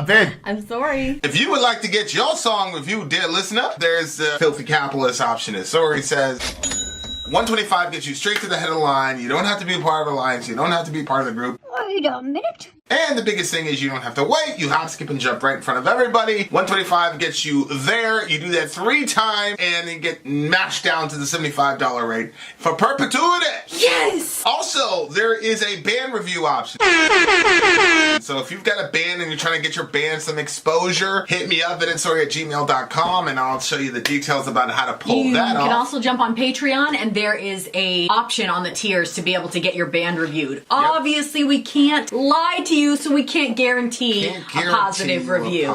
Vin. I'm Sori. If you would like to get your song reviewed, dear listener, there's the filthy capitalist option, as Sori says. 125 gets you straight to the head of the line. You don't have to be a part of the alliance. You don't have to be part of the group. Wait a minute. And the biggest thing is you don't have to wait. You hop, skip, and jump right in front of everybody. 125 gets you there. You do that 3 times, and you get mashed down to the $75 rate for perpetuity. Yes! Also, there is a band review option. So if you've got a band and you're trying to get your band some exposure, hit me up at insori@gmail.com, and I'll show you the details about how to pull that off. You can also jump on Patreon, and there is a option on the tiers to be able to get your band reviewed. Yep. Obviously, we can't lie to you, so we can't guarantee a positive review.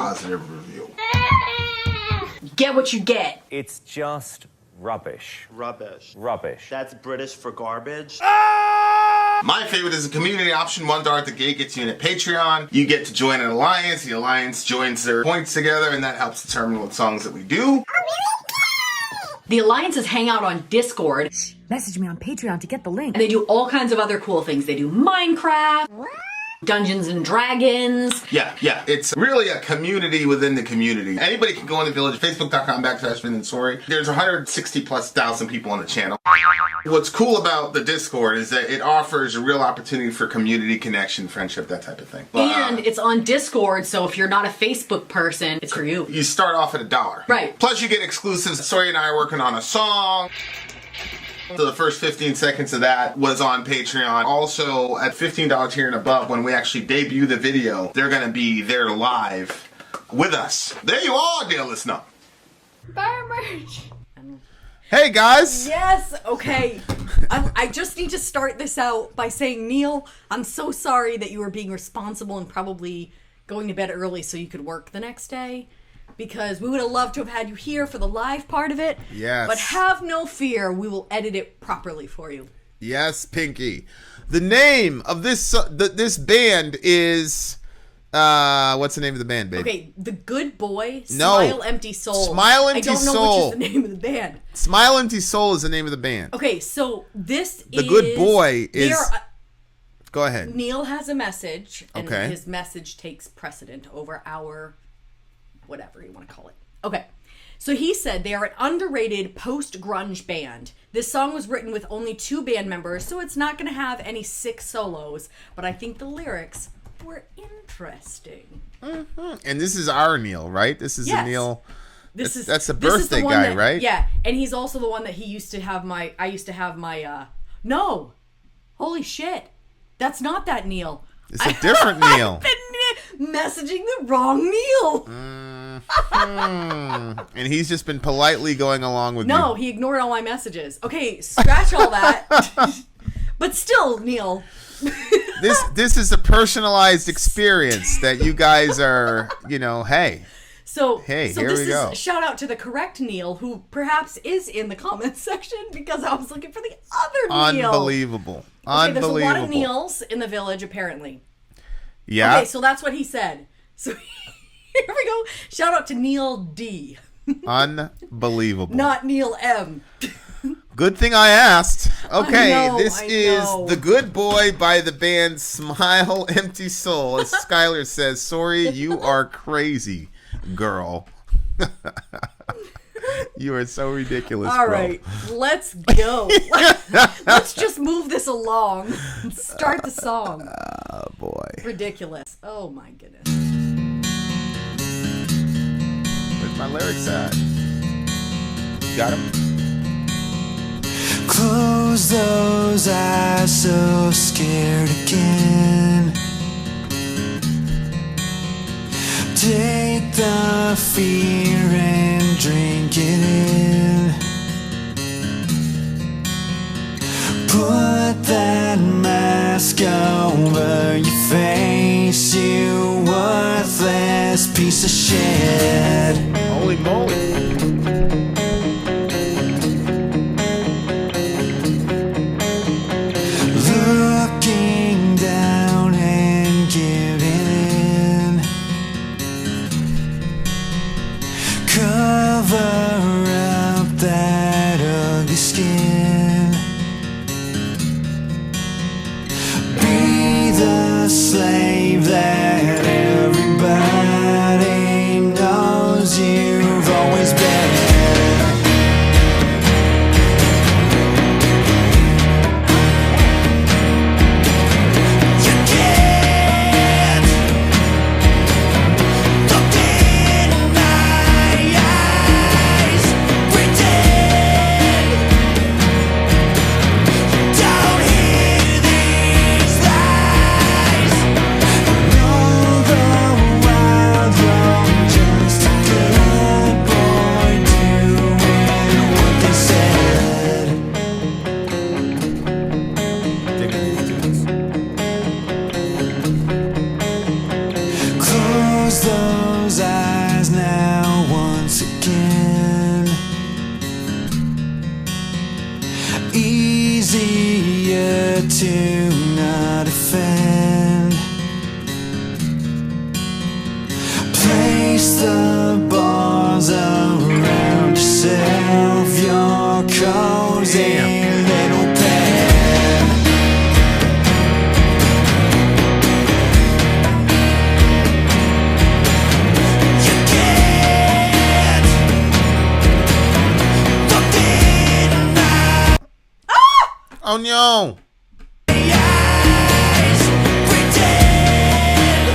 Get what you get. It's just rubbish. Rubbish. Rubbish. That's British for garbage. My favorite is the community option. $1 at the gate gets you in at Patreon. You get to join an alliance. The alliance joins their points together, and that helps determine what songs that we do. The alliances hang out on Discord. Message me on Patreon to get the link. And they do all kinds of other cool things. They do Minecraft, Dungeons and Dragons. Yeah. It's really a community within the community. Anybody can go on the village, facebook.com/Vin and Sori. There's 160,000+ people on the channel. What's cool about the Discord is that it offers a real opportunity for community connection, friendship, that type of thing. And it's on Discord, so if you're not a Facebook person, it's for you. You start off at $1. Right. Plus you get exclusives. Sori and I are working on a song. So the first 15 seconds of that was on Patreon. Also, at $15 tier and above, when we actually debut the video, they're going to be there live with us. There you are, dear listener. Bar merch. Hey, guys. Yes, okay. I just need to start this out by saying, Neil, I'm so sorry that you were being responsible and probably going to bed early so you could work the next day. Because we would have loved to have had you here for the live part of it. Yes. But have no fear, we will edit it properly for you. Yes, Pinky. The name of this this band is what's the name of the band, babe? Okay, The Good Boy, No. Smile Empty Soul. Smile Empty I don't know Soul. which is the name of the band. Smile Empty Soul is the name of the band. Okay, so this The Good Boy is... Go ahead. Neil has a message, and Okay. his message takes precedent over our... whatever you want to call it. Okay. So he said they are an underrated post-grunge band. This song was written with only 2 band members, so it's not going to have any 6 solos, but I think the lyrics were interesting. Mm-hmm. And this is our Neil, right? This is Yes. a Neil... That's the birthday guy, right? Yeah, and he's also the one that I used to have my, no! Holy shit! That's not that Neil. It's a different Neil. I've been messaging the wrong Neil. And he's just been politely going along with you. No, he ignored all my messages. Okay, scratch all that. But still, Neil. This is a personalized experience that you guys are, hey. So here this we go. is shout out to the correct Neil, who perhaps is in the comments section because I was looking for the other Neil. Unbelievable. Okay, there's a lot of Neils in the village, apparently. Yeah. Okay, so that's what he said. So here we go. Shout out to Neil D. Unbelievable. Not Neil M. Good thing I asked. Okay, I know. This is The Good Boy by the band Smile Empty Soul. As Skylar says, Sori, you are crazy, girl. You are so ridiculous, All bro. right, let's go. Let's just move this along and start the song. Oh, boy. Ridiculous. Oh, my goodness. Where's my lyrics at? Got him? Close those eyes, so scared again. Take the fear and drink it in. Put that mask over your face, you worthless piece of shit. Holy moly. Looking down and giving in. Cover up that ugly skin. Be the slave that everybody to not offend. Place the bars around yourself, your cozy little bed. You can't look in my Oh no! eyes, pretend.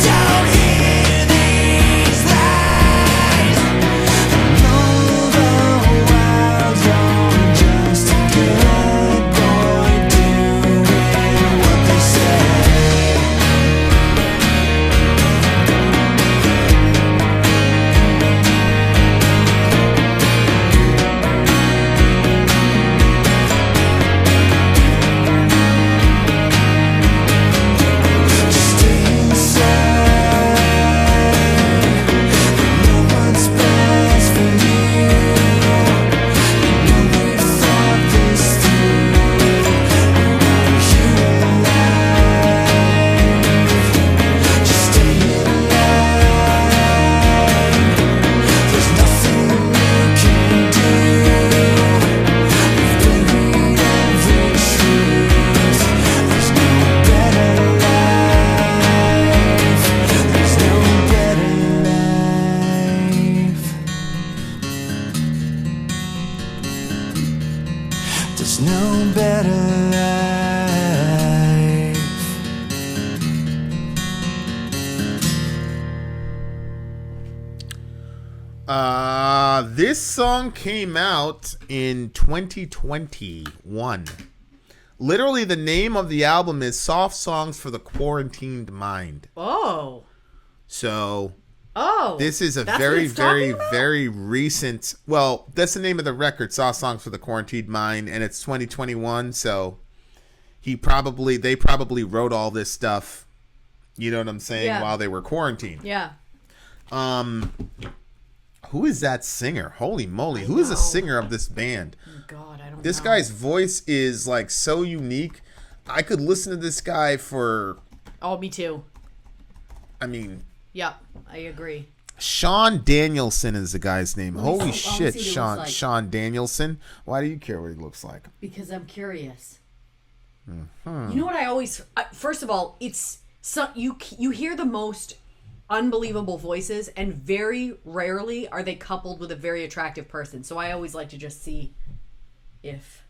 Don't hear these lies. Know the world's wrong, just a good boy doing what they say. Just stay inside. No one's best for you. We've thought this through. You alive. Just stay alive. There's nothing you can do. We've buried every truth. There's no better life. There's no better life. There's no better life. This song came out in 2021. Literally, the name of the album is Soft Songs for the Quarantined Mind. Oh. So Oh. this is a that's what very, it's talking very, about? very recent. Well, that's the name of the record, Soft Songs for the Quarantined Mind, and it's 2021. So they probably wrote all this stuff. You know what I'm saying? Yeah. While they were quarantined. Yeah. Who is that singer? Holy moly! Who is the singer of this band? God, I don't know. This guy's voice is like so unique. I could listen to this guy for. Oh, me too. I mean, Yep, I agree. Sean Danielson is the guy's name. me Holy see- let me shit, see what he Sean looks like. Sean Danielson. Why do you care what he looks like? Because I'm curious. Mm-hmm. You know what I always... first of all, it's... you hear the most unbelievable voices, and very rarely are they coupled with a very attractive person. So I always like to just see if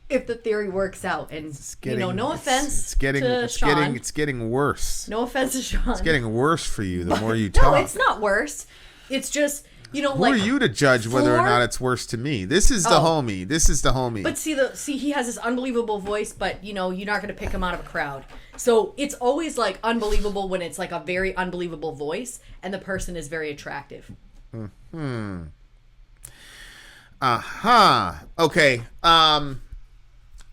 the theory works out. And no offense to Sean. It's getting worse. No offense to Sean. It's getting worse for you the more you talk. No, it's not worse. It's just Who like, are you to judge whether or Floor- not it's worse to me? This is the homie. This is the homie. But see, he has this unbelievable voice, but you're not going to pick him out of a crowd. So it's always like unbelievable when it's like a very unbelievable voice and the person is very attractive. Okay.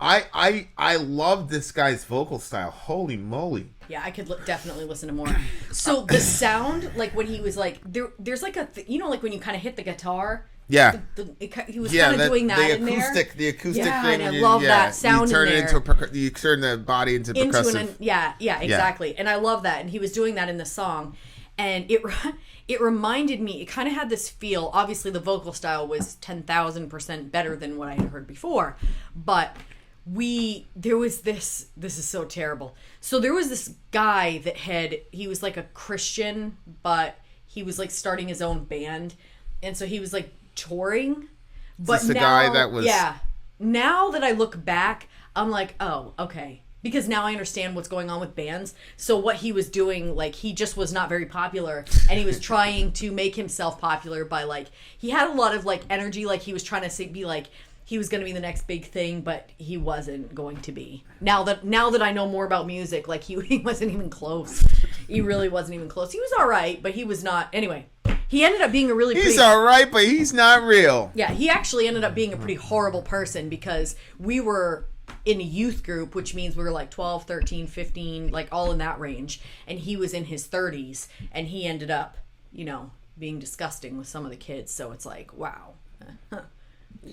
I love this guy's vocal style. Holy moly. Yeah, I could definitely listen to more. So the sound, like when he was like, there's like like when you kind of hit the guitar. Yeah. He was kind of doing that in there. The acoustic yeah, thing. and I love that sound You turn in it there. into you turn the body into percussive. Yeah, exactly. And I love that. And he was doing that in the song, and it reminded me. It kind of had this feel. Obviously, the vocal style was 10,000% better than what I had heard before, but there was this is so terrible. So there was this guy that he was like a Christian, but he was like starting his own band, and so he was like touring. But this the guy that was now that I look back, I'm like, oh, okay. Because now I understand what's going on with bands. So what he was doing, like, he just was not very popular, and he was trying to make himself popular by, like, he had a lot of, like, energy, like, he was trying to be, like, he was going to be the next big thing, but he wasn't going to be. Now that I know more about music, like, he wasn't even close. He really wasn't even close. He was all right, but he was not. Anyway, he ended up being a really He's all right, but he's not real. Yeah, he actually ended up being a pretty horrible person because we were in a youth group, which means we were like 12, 13, 15, like all in that range. And he was in his 30s, and he ended up, being disgusting with some of the kids. So it's like, wow.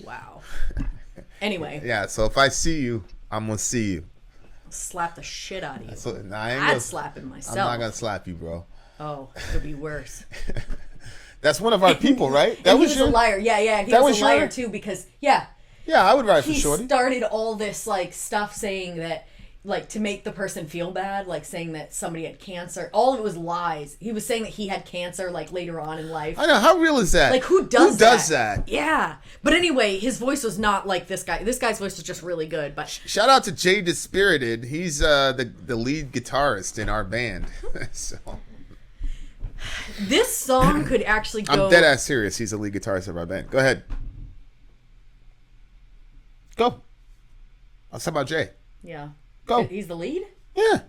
Wow. Anyway. Yeah, so if I see you, I'm going to see you. Slap the shit out of you. So, I'd slap him myself. I'm not going to slap you, bro. Oh, it could be worse. That's one of our people, right? That was a liar. Yeah. He was a liar, too, because, Yeah, I would ride for he Shorty. started all this, like, stuff saying that, like, to make the person feel bad, like, saying that somebody had cancer. All of it was lies. He was saying that he had cancer, like, later on in life. I know. How real is that? Like, who does that? Yeah. But anyway, his voice was not like this guy. This guy's voice was just really good. But shout out to Jay Dispirited. He's the lead guitarist in our band. So this song could actually go... I'm dead ass serious. He's the lead guitarist of our band. Go ahead. Go. Let's talk about Jay. Yeah. Go. He's the lead? Yeah.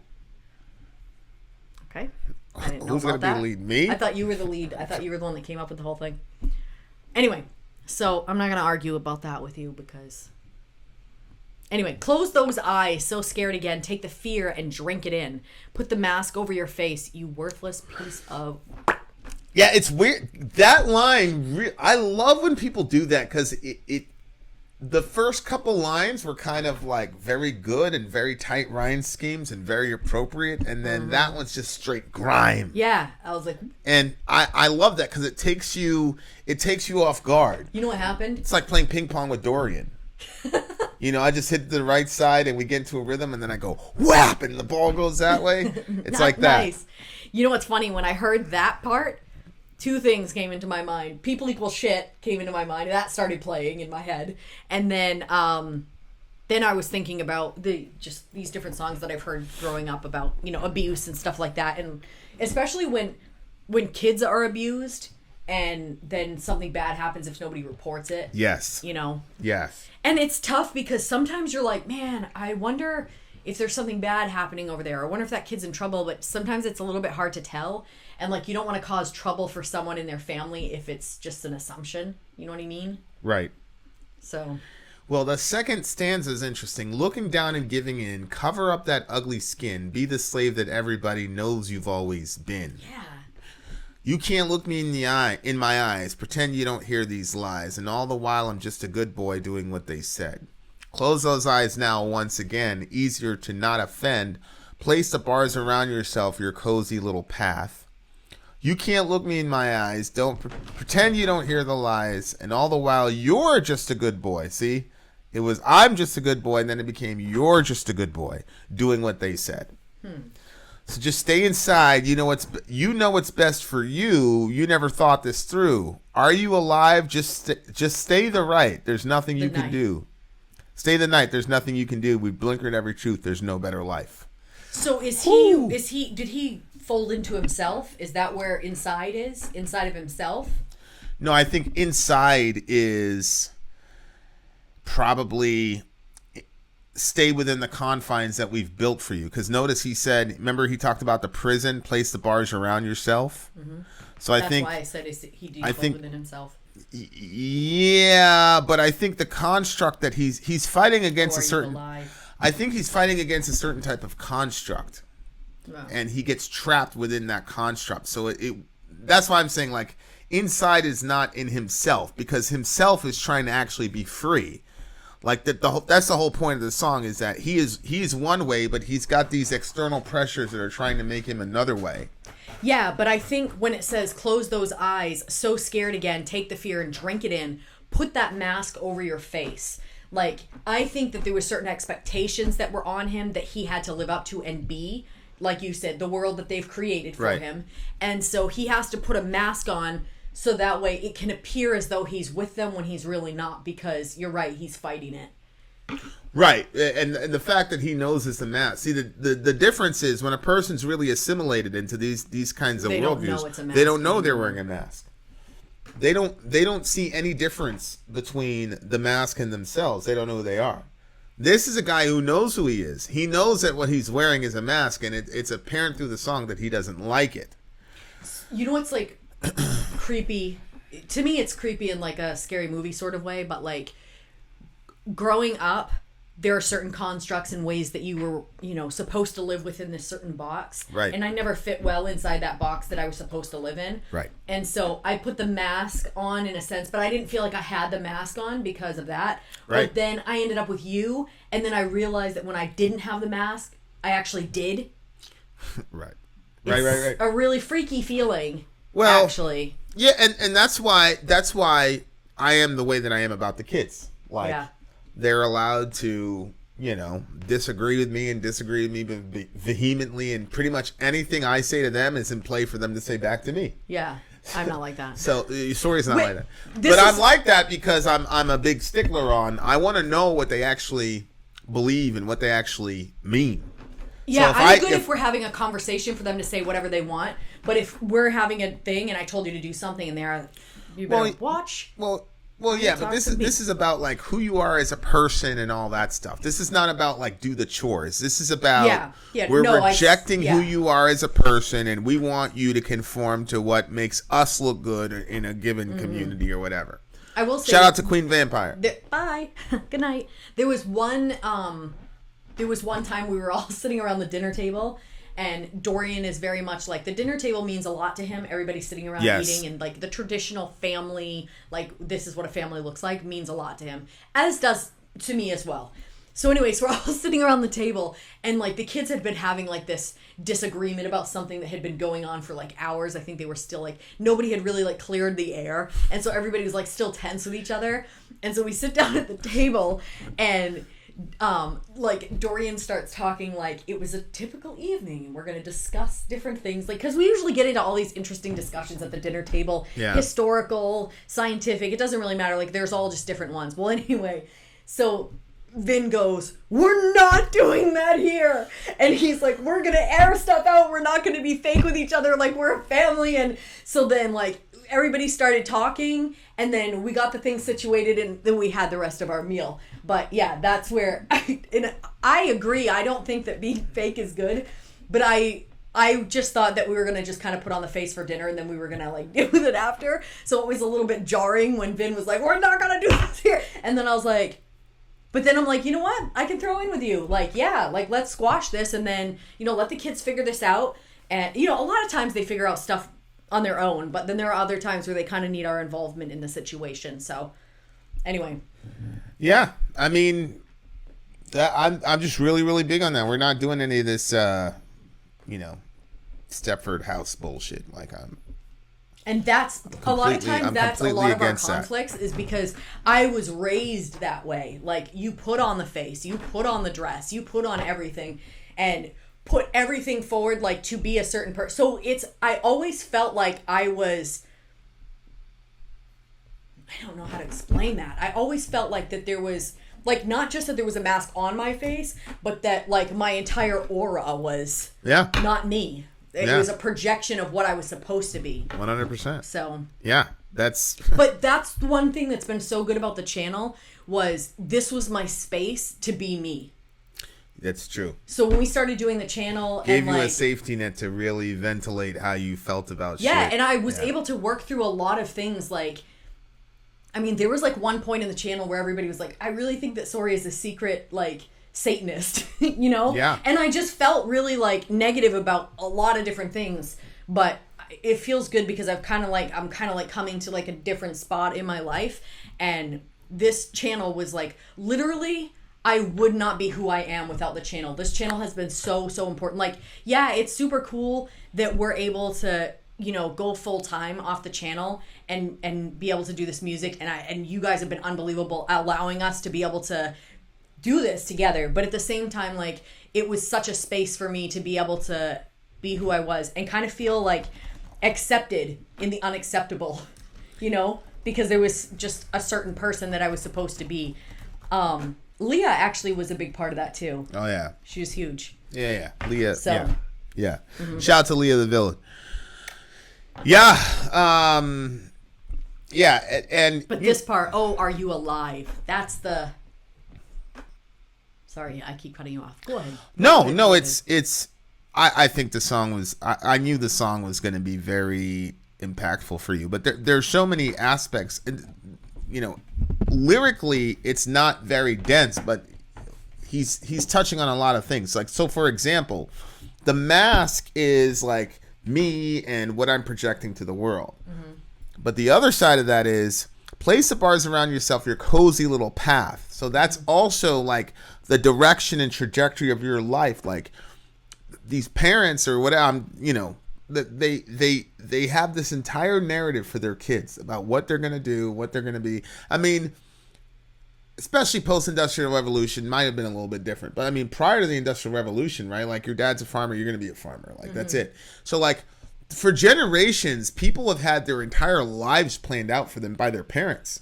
Okay. I didn't know Who's about gonna that. be the lead? Me? I thought you were the lead. I thought you were the one that came up with the whole thing. Anyway, so I'm not going to argue about that with you because... Anyway, close those eyes, so scared again. Take the fear and drink it in. Put the mask over your face, you worthless piece of... Yeah, it's weird. That line, I love when people do that because the first couple lines were kind of like very good and very tight rhyme schemes and very appropriate, and then that one's just straight grime. Yeah, I was like... And I love that because it takes you off guard. You know what happened? It's like playing ping pong with Dorian. You know, I just hit the right side and we get into a rhythm and then I go whap and the ball goes that way. It's like that. Nice. You know what's funny? When I heard that part, two things came into my mind. People Equal Shit came into my mind. That started playing in my head. And then I was thinking about these different songs that I've heard growing up about, you know, abuse and stuff like that. And especially when kids are abused and then something bad happens if nobody reports it. Yes. You know? Yes. And it's tough because sometimes you're like, man, I wonder if there's something bad happening over there. I wonder if that kid's in trouble, but sometimes it's a little bit hard to tell. And like, you don't want to cause trouble for someone in their family if it's just an assumption. You know what I mean? Right. So. Well, the second stanza is interesting. Looking down and giving in, cover up that ugly skin, be the slave that everybody knows you've always been. Yeah. You can't look me in my eyes, pretend you don't hear these lies, and all the while I'm just a good boy doing what they said. Close those eyes now once again, easier to not offend. Place the bars around yourself, your cozy little path. You can't look me in my eyes, don't pretend you don't hear the lies, and all the while you're just a good boy. See? It was I'm just a good boy, and then it became you're just a good boy doing what they said. So just stay inside. You know what's best for you. You never thought this through. Are you alive? Just stay the right. There's nothing you can do. Stay the night. There's nothing you can do. We blinkered every truth. There's no better life. So did he fold into himself? Is that where inside is? Inside of himself? No, I think inside is probably stay within the confines that we've built for you. Because notice he said, remember he talked about the prison, place the bars around yourself. Mm-hmm. So That's why I said he fold within himself. Yeah, but I think the construct that he's fighting against I think he's fighting against a certain type of construct. Wow. And he gets trapped within that construct. So that's why I'm saying like inside is not in himself, because himself is trying to actually be free. Like that's the whole point of the song, is that he is one way, but he's got these external pressures that are trying to make him another way. Yeah, but I think when it says close those eyes, so scared again, take the fear and drink it in, put that mask over your face. Like, I think that there were certain expectations that were on him that he had to live up to and be, like you said, the world that they've created for him. And so he has to put a mask on so that way it can appear as though he's with them when he's really not, because you're right, he's fighting it. Right. And the fact that he knows is the mask. See, the difference is when a person's really assimilated into these kinds of worldviews, they don't know they're wearing a mask. They don't see any difference between the mask and themselves. They don't know who they are. This is a guy who knows who he is. He knows that what he's wearing is a mask, and it's apparent through the song that he doesn't like it. You know what's like creepy? To me, it's creepy in like a scary movie sort of way, but like growing up, there are certain constructs and ways that you were, you know, supposed to live within this certain box. Right. And I never fit well inside that box that I was supposed to live in. Right. And so I put the mask on in a sense, but I didn't feel like I had the mask on because of that. Right. But then I ended up with you, and then I realized that when I didn't have the mask, I actually did. Right. It's Right. a really freaky feeling, Well, actually. Yeah, and that's why I am the way that I am about the kids. Like, Yeah. they're allowed to, you know, disagree with me vehemently, and pretty much anything I say to them is in play for them to say back to me. Yeah. I'm not like that. So Sori's not Wait, like that, this but I'm is- like that because I'm a big stickler on. I want to know what they actually believe and what they actually mean. Yeah, So I'm good if we're having a conversation for them to say whatever they want. But if we're having a thing and I told you to do something and you better watch. Well, yeah, but talk this to me. is about like who you are as a person and all that stuff. This is not about like do the chores. This is about we're rejecting who you are as a person, and we want you to conform to what makes us look good in a given community or whatever. I will say, shout out to Queen Vampire. Bye. Good night. There was one time we were all sitting around the dinner table, and Dorian is very much like, the dinner table means a lot to him. Everybody's sitting around eating, and like the traditional family, like this is what a family looks like, means a lot to him, as does to me as well. So anyways, we're all sitting around the table, and like the kids had been having like this disagreement about something that had been going on for like hours. I think they were still like, nobody had really like cleared the air, and so everybody was like still tense with each other. And so we sit down at the table, and like Dorian starts talking like it was a typical evening and we're going to discuss different things, like, because we usually get into all these interesting discussions at the dinner table, historical, scientific, it doesn't really matter, like there's all just different ones. Well, anyway, so Vin goes, we're not doing that here, and he's like, we're going to air stuff out, we're not going to be fake with each other, like we're a family. And so then like everybody started talking, and then we got the thing situated, and then we had the rest of our meal. But yeah, that's where I agree. I don't think that being fake is good, but I just thought that we were gonna just kind of put on the face for dinner, and then we were gonna like deal with it after. So it was a little bit jarring when Vin was like, "We're not gonna do this here," and then I was like, but then I'm like, you know what? I can throw in with you. Like, yeah, like let's squash this, and then let the kids figure this out. And a lot of times they figure out stuff on their own, but then there are other times where they kind of need our involvement in the situation. So anyway. Yeah, I mean, I'm just really, really big on that. We're not doing any of this, Stepford House bullshit. Like and that's a lot of times. That's a lot of our conflicts is because I was raised that way. Like you put on the face, you put on the dress, you put on everything, and put everything forward like to be a certain person. So I always felt like I don't know how to explain that. I always felt like that there was, like, not just that there was a mask on my face, but that, like, my entire aura was not me. It was a projection of what I was supposed to be. 100%. So. Yeah, that's... But that's one thing that's been so good about the channel was this was my space to be me. That's true. So when we started doing the channel, gave you a safety net to really ventilate how you felt about shit. Yeah, and I was able to work through a lot of things. Like, I mean, there was like one point in the channel where everybody was like, I really think that Sori is a secret, like, Satanist, Yeah. And I just felt really, like, negative about a lot of different things. But it feels good because I'm kind of like coming to, like, a different spot in my life. And this channel was, like, literally... I would not be who I am without the channel. This channel has been so, so important. Like, yeah, it's super cool that we're able to, go full time off the channel and be able to do this music. And you guys have been unbelievable allowing us to be able to do this together. But at the same time, like, it was such a space for me to be able to be who I was and kind of feel like accepted in the unacceptable, because there was just a certain person that I was supposed to be. Leah actually was a big part of that too. Oh yeah, she was huge. Yeah, Leah. So, yeah. Shout out to Leah the villain. Yeah, yeah, and but this part, are you alive? That's the. Sorry, I keep cutting you off. Go ahead. No, it's. I think the song was. I knew the song was going to be very impactful for you, but there's so many aspects. Lyrically, it's not very dense, but he's touching on a lot of things. Like, so for example, the mask is like me and what I'm projecting to the world. But the other side of that is place the bars around yourself, your cozy little path. So that's also like the direction and trajectory of your life. Like these parents or whatever, you know, that they have this entire narrative for their kids about what they're going to do, what they're going to be. I mean, especially post-industrial revolution might have been a little bit different. But I mean, prior to the industrial revolution, right? Like your dad's a farmer, you're going to be a farmer. Like that's it. So like for generations, people have had their entire lives planned out for them by their parents.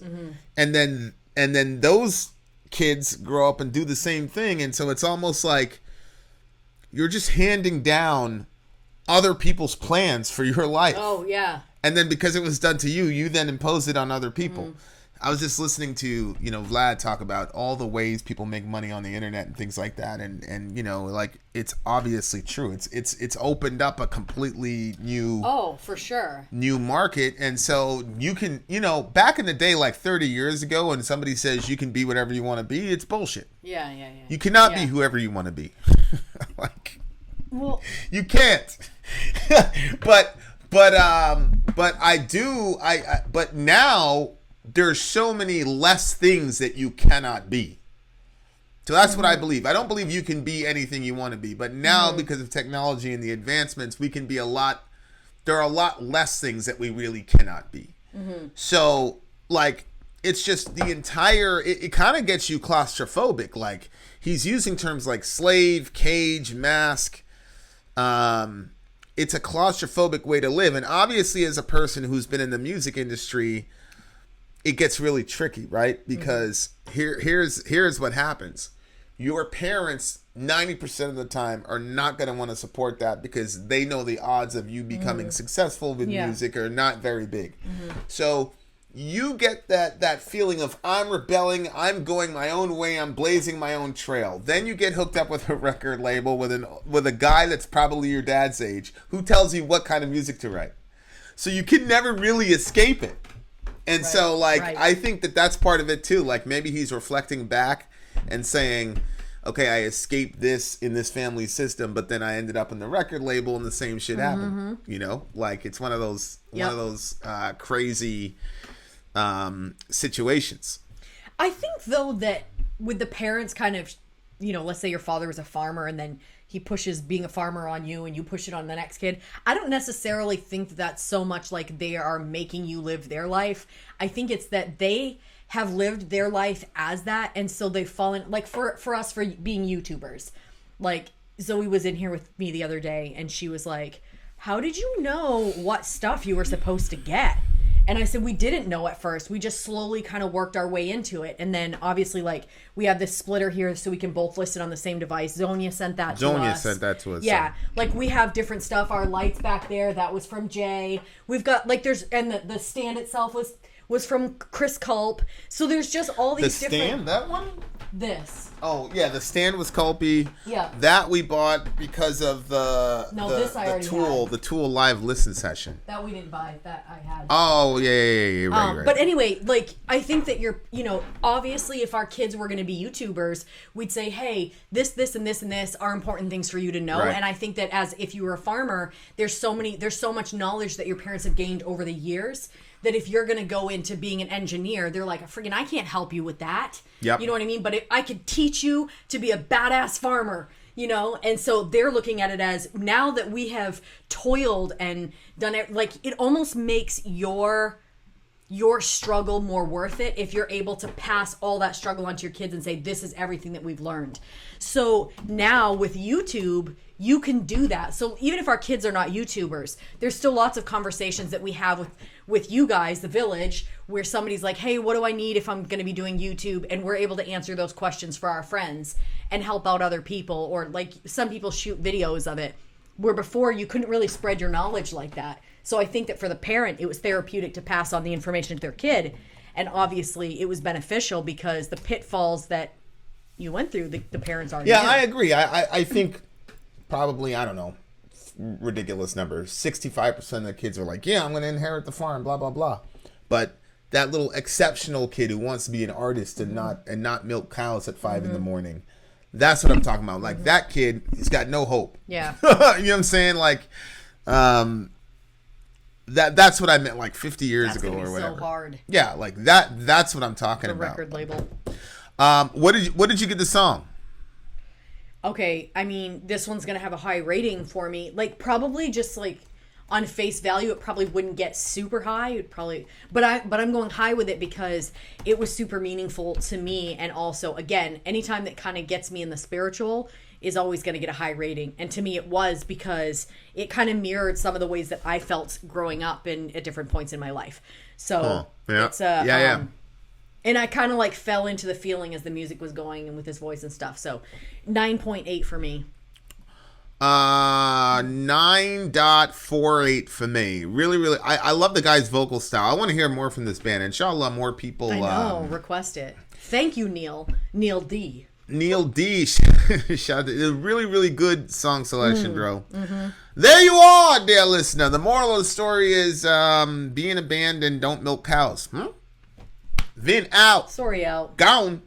And then those kids grow up and do the same thing. And so it's almost like you're just handing down other people's plans for your life. Oh, yeah. And then because it was done to you, you then impose it on other people. I was just listening to, you know, Vlad talk about all the ways people make money on the internet and things like that. And you know, like it's obviously true. It's opened up a completely new for sure. new market. And so you can, you know, back in the day, like 30 years ago, when somebody says you can be whatever you want to be, it's bullshit. Yeah. You cannot be whoever you want to be. Like, Well, you can't. but now there's so many less things that you cannot be. So that's what I believe. I don't believe you can be anything you want to be, but now because of technology and the advancements, we can be there are a lot less things that we really cannot be. So like, it's just the entire, it kind of gets you claustrophobic. Like he's using terms like slave, cage, mask. It's a claustrophobic way to live. And obviously as a person who's been in the music industry, it gets really tricky, right? Because here's what happens. Your parents 90% of the time are not going to want to support that because they know the odds of you becoming successful with music are not very big. So you get that feeling of I'm rebelling, I'm going my own way, I'm blazing my own trail. Then you get hooked up with a record label with a guy that's probably your dad's age who tells you what kind of music to write. So you can never really escape it. And so like I think that's part of it too. Like maybe he's reflecting back and saying, okay, I escaped this in this family system, but then I ended up in the record label and the same shit happened. You know, like it's one of those crazy situations. I think though that with the parents kind of, you know, let's say your father was a farmer and then he pushes being a farmer on you and you push it on the next kid. I don't necessarily think that's so much like they are making you live their life. I think it's that they have lived their life as that, and so they've fallen, like for us, for being YouTubers. Like Zoe was in here with me the other day and she was like, how did you know what stuff you were supposed to get? And I said, we didn't know at first. We just slowly kind of worked our way into it. And then obviously, like, we have this splitter here so we can both listen on the same device. Zonia sent that to us. Yeah. Like, we have different stuff. Our lights back there, that was from Jay. We've got, like, and the stand itself was from Chris Culp. So there's just all these different... The stand? That one? This. Oh, yeah, the stand was Culpy. Yeah. That we bought because of the Tool live listen session. That we didn't buy. That I had. Oh, yeah, right. But anyway, like, I think that obviously if our kids were going to be YouTubers, we'd say, hey, this, and this, and this are important things for you to know. Right. And I think that if you were a farmer, there's so much knowledge that your parents have gained over the years that if you're going to go into being an engineer, they're like, friggin' I can't help you with that. Yep. You know what I mean? But I could teach you to be a badass farmer, you know? And so they're looking at it as, now that we have toiled and done it, like, it almost makes your struggle more worth it if you're able to pass all that struggle onto your kids and say, this is everything that we've learned. So now with YouTube, you can do that. So even if our kids are not YouTubers, there's still lots of conversations that we have with you guys, the Village, where somebody's like, hey, what do I need if I'm going to be doing YouTube? And we're able to answer those questions for our friends and help out other people. Or like some people shoot videos of it, where before you couldn't really spread your knowledge like that. So I think that for the parent, it was therapeutic to pass on the information to their kid. And obviously it was beneficial because the pitfalls that you went through, the parents already knew. I agree. I think probably, I don't know, ridiculous number, 65% of the kids are like, yeah, I'm going to inherit the farm, blah, blah, blah. But that little exceptional kid who wants to be an artist and not milk cows at 5 in the morning, That's what I'm talking about. Like that kid, he's got no hope. Yeah. You know what I'm saying? Like, that's what I meant like 50 years That's ago gonna or be whatever. so hard. Yeah, like that's what I'm talking The about. record label. What did you get the song? Okay, I mean, this one's gonna have a high rating for me. Like, probably just like on face value, it probably wouldn't get super high. It probably, but I'm going high with it because it was super meaningful to me, and also, again, anytime that kind of gets me in the spiritual is always going to get a high rating. And to me, it was because it kind of mirrored some of the ways that I felt growing up at different points in my life. So it's yeah. And I kind of like fell into the feeling as the music was going and with his voice and stuff. So 9.8 for me. 9.48 for me. Really, I love the guy's vocal style. I want to hear more from this band. Inshallah, more people. I know. Request it. Thank you, Neil. Neil D. Neil D. Shout out to, really good song selection, bro. There you are, dear listener. The moral of the story is be in a band and don't milk cows. Vin out. Sorry out. Gone.